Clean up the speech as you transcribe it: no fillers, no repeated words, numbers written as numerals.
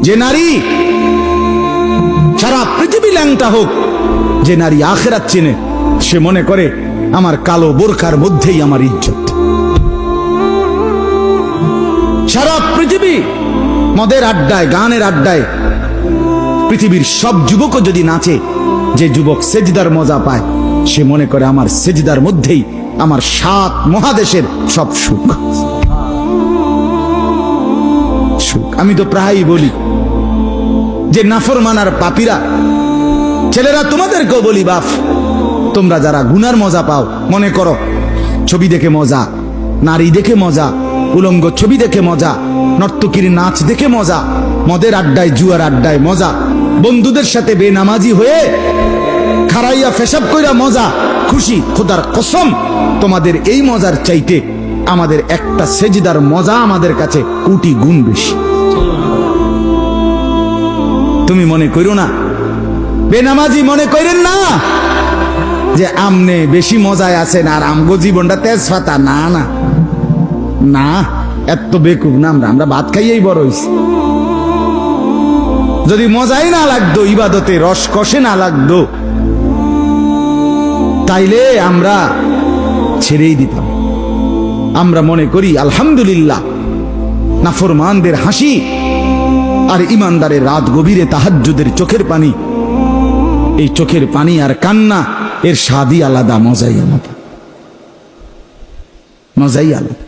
যে নারী সারা পৃথিবী ল্যাংটা হোক, যে নারী আখিরাত চেনে, সে মনে করে আমার কালো বোরকার মধ্যেই আমার ইজ্জত। সারা পৃথিবী মদের আড্ডায়, গানের আড্ডায় পৃথিবীর সব যুবকও যদি নাচে, যে যুবক সেজদার মজা পায়, সে মনে করে আমার সেজদার মধ্যেই আমার 7 মহাদেশের সব সুখ। আমি তো প্রায়ই বলি যে নাফরমানার পাপীরা, ছেলেরা তোমাদেরকেও বলি, বাপ তোমরা যারা গুনার মজা পাও, মনে করো ছবি দেখে মজা, নারী দেখে মজা, উলঙ্গ ছবি দেখে মজা, নর্তকীর নাচ দেখে মজা, মদের আড্ডায় জুয়ার আড্ডায় মজা, বন্ধুদের সাথে বেনামাজি হয়ে খারাইয়া পেশাব কইরা মজা, খুশি। খোদার কসম, তোমাদের এই মজার চাইতে আমাদের একটা সেজদার মজা আমাদের কাছে কোটি গুণ বেশি। তুমি মনে করো না, বেনামাজি মনে করেন না যে আমনে বেশি মজায় আছেন আর আমগো জীবনটা তেজপাতা। না না না, এত বেকুব না আমরা। আমরা ভাত খাইয়েই বড় হইছি। যদি মজাই না লাগতো, ইবাদতে রস কষে না লাগতো, তাইলে আমরা ছেড়েই দিতাম। আমরা মনে করি আলহামদুলিল্লাহ, নাফরমানদের হাসি আর ইমানদারের রাত গভীরে তাহাজ্জুদের চোখের পানি, এই চোখের পানি আর কান্না, এর স্বাদই আলাদা, মজাই আলাদা, মজাই আলাদা।